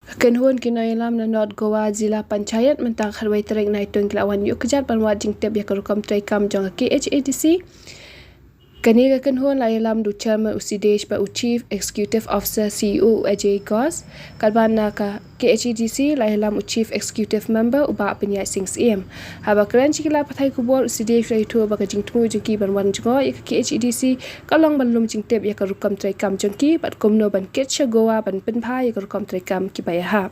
Kynhun kinailam na North Goa Zila Panchayat mentang harwai tereng nai tuan kelawan yuk kejat panwat jingtip ya rukom treikam jong KHADC. Kani ka kynhun lailam du chairman usidesh pa chief executive officer CEO Ajay Gos kalban na ka KHADC lailam chief executive member uba penyai sing CM. Haba keren cikila pathai kubor usidesh lai tu ba jingtmu jengki banwan jongo ya KHADC kalong banlum jingtip ya rukom treikam jengki bat kumno ban ketcha Goa ban penpa ya rukom treikam ki bayah.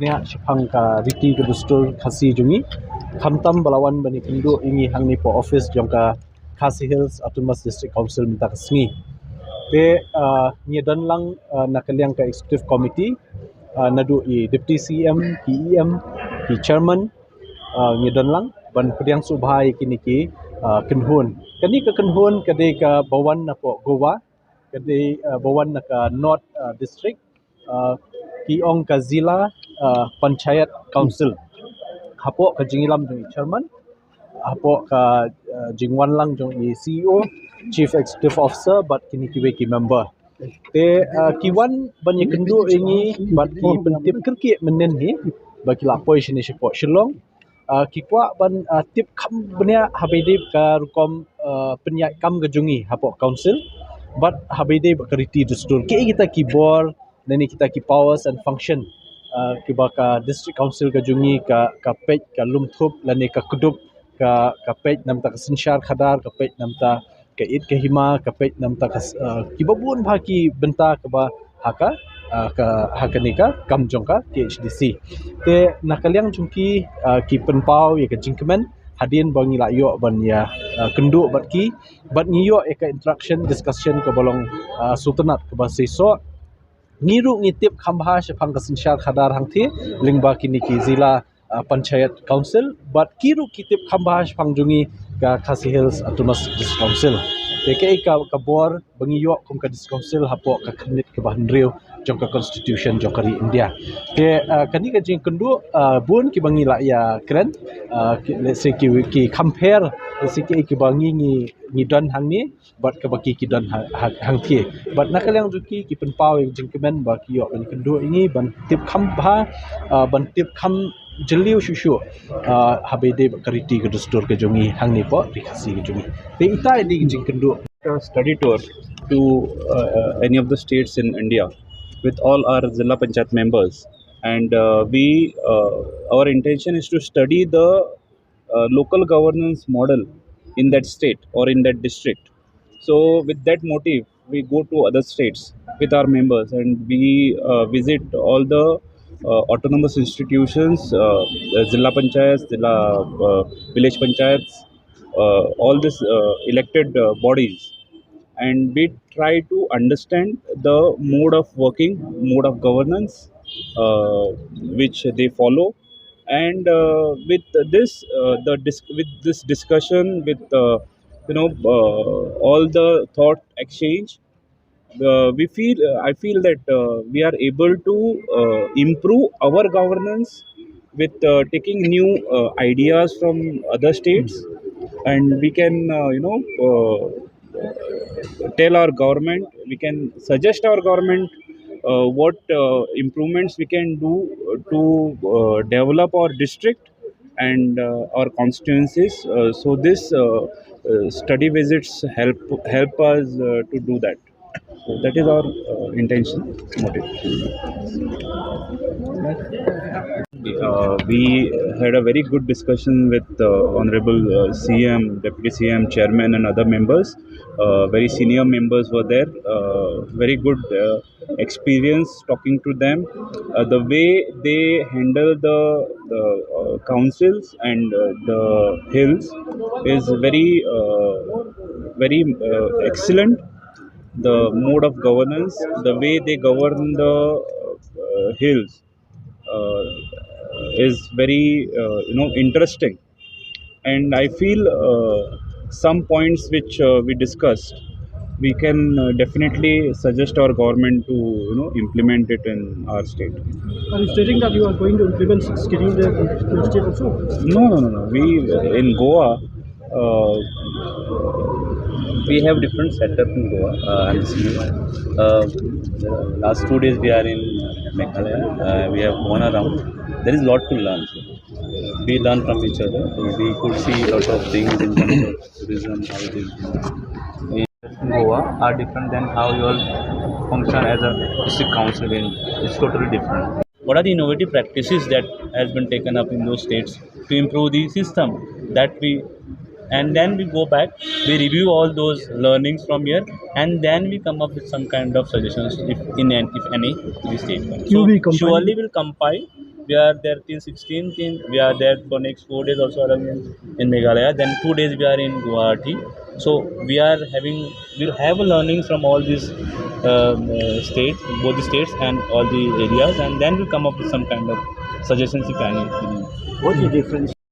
Nia shapang ka riti ke dustur khasi jungi khamtam balawan bani kindu ingi hangni po office jongka Khasi Hills Autonomous District Council minta kesmi te ni dan lang nakaliang ka executive committee nadu i deputy CM PEM ki chairman ni dan lang ban pediang subhai kini ki kynhun kani ka kynhun kade ka bawan na po Goa kade bawan na ka North District ki ong ka Zila Panchayat Council hapo ka jingilam jong chairman hapo ka jingwan lang jong CEO chief executive officer but kini kiwe ki member te kiwan banyak kendu ingi bat ki pentip kerki menen hi bagi lapoi sini sipo shillong ki kwa ban tip kham benya habide ka rukom penyai kam gejungi hapo council but habide bakariti dustur ki kita ki bor nani kita ki powers and function kibaka district council gejungi ka pej ka lumthup lani ka kudup ka pej namta ka sinshar khadar ka pej namta ka it ka hima ka pej namta ka kibabun bhaki benta ka ba haka haka ni ka kamjong ka KHDC te nakaliang jungki ki penpau ya ka jingkemen hadin bangi la yo ban ya kendu bat ki bat ngiyo ka interaction discussion ka bolong sultanat ka ba seso ngiru ngitip khambha shapang ka sinshar khadar hangthi lingba kini ki zila Panchayat Council but kiru kitip khambah pangjungi ka Khasi Hills Autonomous District Council teke ka bor bangiyo kum ka district council hapo ka khnit ka bahnriu jong ka constitution jong kari India ke kani ka jing kendu bun ki bangi la ya kren let's say ki compare let's say ki bangi ni dan hangni but ka baki ki dan hangthi but nakalang juki ki penpau jing kemen ba ki yo ban kendu ini ban tip khambha ban tip kham jeliu shushu habide kariti ke dustur ke jungi hangni po rikasi ke jungi te ita di jing kendu study tour to any of the states in India with all our Zila Panchayat members and our intention is to study the local governance model in that state or in that district. So with that motive we go to other states with our members and we visit all the autonomous institutions, Zila Panchayats, village panchayats, all these elected bodies, and we try to understand the mode of working, mode of governance which they follow, and with this with this discussion, with all the thought exchange, I feel that we are able to improve our governance with taking new ideas from other states, and we can tell our government, we can suggest our government what improvements we can do to develop our district and our constituencies. So this study visits help us to do that. So that is our intention, motive. We had a very good discussion with Honorable CM, Deputy CM, Chairman and other members. Very senior members were there. Very good experience talking to them. The way they handle the councils and the hills is very excellent. The mode of governance, the way they govern the hills is very interesting, and I feel some points which we discussed, we can definitely suggest our government to implement it in our state. Are you stating that you are going to implement schedule there in the state also? No. We in Goa We have different setup in Goa. I'm seeing. The last 2 days we are in Meghalaya. We have gone around. There is a lot to learn. We learn from each other. We could see a lot of things in terms of tourism, how it is in Goa are different than how you all function as a district council in. It's totally different. What are the innovative practices that has been taken up in those states to improve the system that we, and then we go back, we review all those learnings from here, and then we come up with some kind of suggestions if any to the state. So surely we'll compile. We are there till 16th. We are there for next 4 days also around in Meghalaya. Then 2 days we are in Guwahati. So we'll have a learnings from all these states, both the states and all the areas, and then we'll come up with some kind of suggestions if any. What's the difference